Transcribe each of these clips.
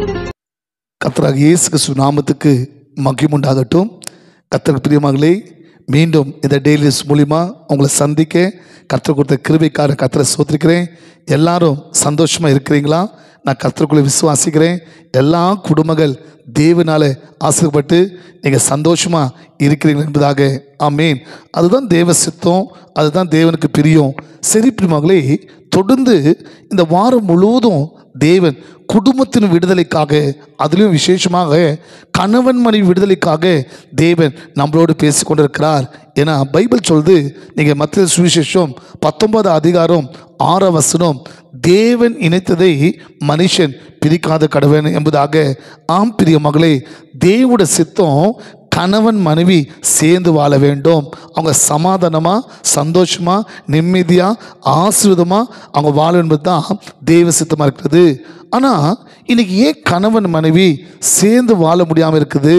கர்த்தராகிய இயேசு கிறிஸ்து நாமத்துக்கு மகிமை உண்டாகட்டும். கர்த்தருக்கு பிரியமானவர்களே, மீண்டும் இந்த டெய்லிஸ் மூலிமா உங்களை சந்திக்க கர்த்தர் கொடுத்த கிருபைக்காக கர்த்தரை ஸ்தோத்திரிக்கிறேன். எல்லாரும் சந்தோஷமாக இருக்கிறீங்களா? நான் கர்த்தருக்குள்ளே விசுவாசிக்கிறேன். எல்லா குடும்பங்கள் தேவனால ஆசீர்வப்பட்டு நீங்கள் சந்தோஷமாக இருக்கிறீர்கள் என்பதாக. ஆமேன். அதுதான் தேவ சித்தம், அதுதான் தேவனுக்கு பிரியம். சரி பிரியமானவர்களே, தொடர்ந்து இந்த வாரம் முழுவதும் தேவன் குடும்பத்தின் விடுதலைக்காக, அதிலும் விசேஷமாக கணவன் மனைவி விடுதலைக்காக தேவன் நம்மளோடு பேசி கொண்டிருக்கிறார். ஏன்னா பைபிள் சொல்லுது, நீங்கள் மத்திய சுவிசேஷம் 19 அதிகாரம் 6 வசனம், தேவன் இணைத்ததை மனுஷன் பிரிக்காத கடவன் என்பதாக. ஆம் பிரிய மகளே, தேவனுடைய சித்தம் கணவன் மனைவி சேர்ந்து வாழ வேண்டும். அவங்க சமாதானமாக, சந்தோஷமாக, நிம்மதியாக, ஆசீர்வாதமாக அவங்க வாழ என்பது தான் தேவ சித்தமாக இருக்கிறது. ஆனால் இன்றைக்கி ஏன் கணவன் மனைவி சேர்ந்து வாழ முடியாமல் இருக்குது?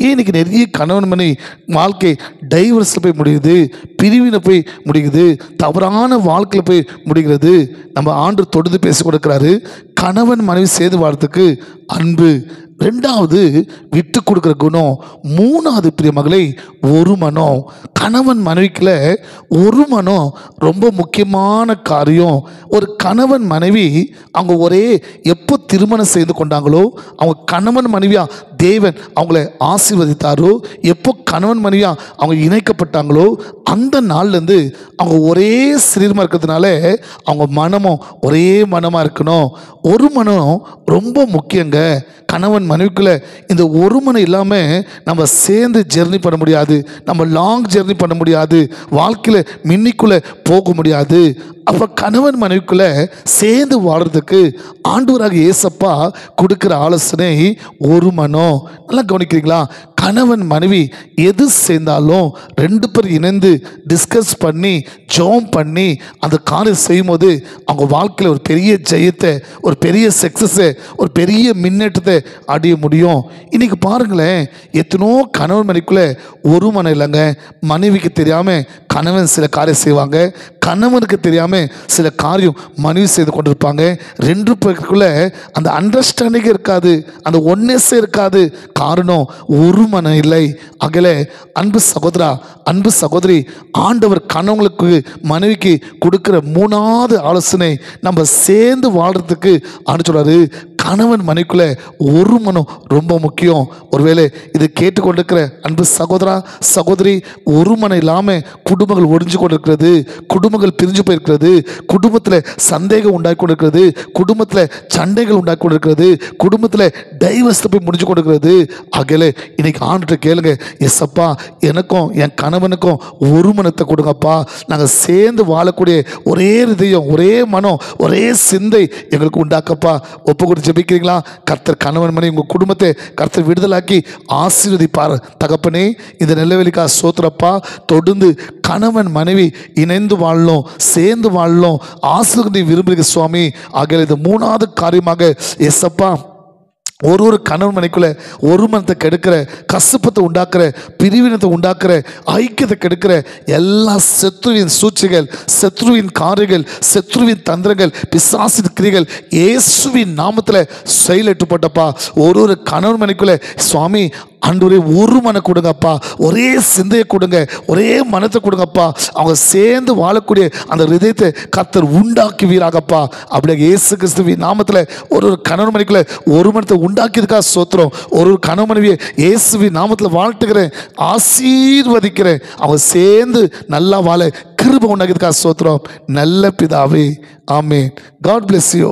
ஏன் இன்றைக்கி நிறைய கணவன் மனைவி வாழ்க்கை டைவர்ஸில் போய் முடியுது, பிரிவினை போய் முடியுது, தவறான வாழ்க்கையில் போய் முடிகிறது? நம்ம ஆண்டு தொடர்ந்து பேசி கொடுக்குறாரு. கணவன் மனைவி சேர்ந்து வாழறதுக்கு அன்பு, ரெண்டாவது விட்டு கொடுக்குற குணம், மூணாவது பிரிய மகளை ஒரு மனம். கணவன் மனைவிக்குள்ள ஒரு மனம் ரொம்ப முக்கியமான காரியம். ஒரு கணவன் மனைவி அவங்க ஒரே எப்போ திருமணம் செய்து கொண்டாங்களோ, அவங்க கணவன் மனைவியா தேவன் அவங்கள ஆசீர்வதித்தாரோ, எப்போ கணவன் மனைவியா அவங்க இணைக்கப்பட்டாங்களோ அந்த நாள்லேருந்து அவங்க ஒரே சரீரமாக இருக்கிறதுனால அவங்க மனமும் ஒரே மனமாக இருக்கணும். ஒரு மனம் ரொம்ப முக்கியங்க. கணவன் மனைவிக்குள்ள இந்த ஒரு மனம் இல்லாமல் நம்ம சேர்ந்து ஜெர்னி பண்ண முடியாது, நம்ம லாங் ஜெர்னி பண்ண முடியாது, வாழ்க்கையில் மின்னிக்குள்ளே போக முடியாது. அப்போ கணவன் மனைவிக்குள்ள சேர்ந்து வாழ்றதுக்கு ஆண்டவராக இயேசப்பா கொடுக்குற ஆலோசனை ஒரு மனம். நல்லா கவனிக்கிறீங்களா? கணவன் மனைவி எது சேர்ந்தாலும் ரெண்டு பேர் இணைந்து டிஸ்கஸ் பண்ணி ஜெபம் பண்ணி அந்த காரியம் செய்யும்போது அவங்க வாழ்க்கையில் ஒரு பெரிய ஜெயத்தை, ஒரு பெரிய சக்ஸஸை, ஒரு பெரிய முன்னேற்றத்தை அடைய முடியும். இன்றைக்கி பாருங்களேன், எத்தனோ கணவன் மனைவிக்குள்ளே ஒரு மனம் இல்லைங்க. மனைவிக்கு தெரியாமல் கணவன் சில காரியம் செய்வாங்க, கணவனுக்கு தெரியாமல் சில காரியம் மனைவி செய்து கொண்டிருப்பாங்க. ரெண்டு பேருக்குள்ள அந்த அண்டர்ஸ்டாண்டிங் இருக்காது, அந்த ஒன்னஸ் இருக்காது. காரணம் ஒரு மனம் இல்லை. அகல அன்பு சகோதரா, அன்பு சகோதரி, ஆண்டவர் கணவனுக்கு மனைவிக்கு கொடுக்கிற மூணாவது ஆலோசனை நம்ம சேர்ந்து வாழ்றதுக்கு சொல்றாரு. கணவன் மனைவிக்குள்ள ஒரு மனம் ரொம்ப முக்கியம். ஒருவேளை இதை கேட்டுக்கொண்டிருக்கிற அன்பு சகோதரா சகோதரி, ஒரு மனம் இல்லாமல் குடும்பங்கள் ஒடிஞ்சு கொண்டிருக்கிறது, குடும்பங்கள் பிரிஞ்சு போயிருக்கிறது, குடும்பத்தில் சந்தேகம் உண்டாக்கி கொண்டிருக்கிறது, குடும்பத்தில் சண்டைகள் உண்டாக்கி கொண்டிருக்கிறது, குடும்பத்தில் டைவர்ஸில் போய் முடிஞ்சு கொண்டிருக்கிறது. ஆகல இன்னைக்கு ஆண்டுகிட்ட கேளுங்க, எஸ்ஸப்பா எனக்கும் என் கணவனுக்கும் ஒரு மனத்தை கொடுங்கப்பா, நாங்கள் சேர்ந்து வாழக்கூடிய ஒரே இதயம், ஒரே மனம், ஒரே சிந்தை எங்களுக்கு உண்டாக்கப்பா. ஒப்பு கொடுத்து ஜெபிக்கிறீங்களா? கர்த்தர் கணவன் மனைவி உங்கள் குடும்பத்தை கர்த்தர் விடுதலாக்கி ஆசீர்வதிப்பார். தகப்பனே, இந்த நெல்லவேலிக்கா சோத்திரப்பா. தொடர்ந்து கணவன் மனைவி இணைந்து வாழணும், சேர்ந்து வாழணும், ஆசீர்வதி விரும்புகிறீங்க சுவாமி. ஆகிய இது மூணாவது காரியமாக எஸ்ஸப்பா, ஒரு கணவன் மனைக்குள்ள ஒரு மனத்தை கெடுக்கிற, கசப்பத்தை உண்டாக்குற, பிரிவினத்தை உண்டாக்குற, ஐக்கியத்தை கெடுக்கிற எல்லா சத்ருவின் சூழ்ச்சிகள், சத்ருவின் காரியங்கள், சத்ருவின் தந்திரங்கள், பிசாசின் கிரிகள் இயேசுவின் நாமத்தில் செயலிட்டுப்பட்டப்பா. ஒரு கணவன் மனைக்குள்ள சுவாமி ஆண்டவரே ஒரு மனம் கொடுங்கப்பா, ஒரே சிந்தையை கொடுங்க, ஒரே மனத்தை கொடுங்கப்பா. அவங்க சேர்ந்து வாழக்கூடிய அந்த ஹிருதயத்தை கர்த்தர் உண்டாக்குவீராகப்பா. அப்படியே இயேசு கிறிஸ்துவின் நாமத்தில் ஒரு கணவன் மனைக்குள்ள ஒரு மனத்தை உண்டாக்கியதுக்காக சோத்திரம். ஒரு கணவன் மனைவியை இயேசுவின் நாமத்தில் வாழ்த்துக்கிறேன், ஆசீர்வதிக்கிறேன். அவங்க சேர்ந்து நல்லா வாழ கிருபை உண்டாக்கியதுக்காக சோத்திரம். நல்ல பிதாவே, ஆமென். God bless you.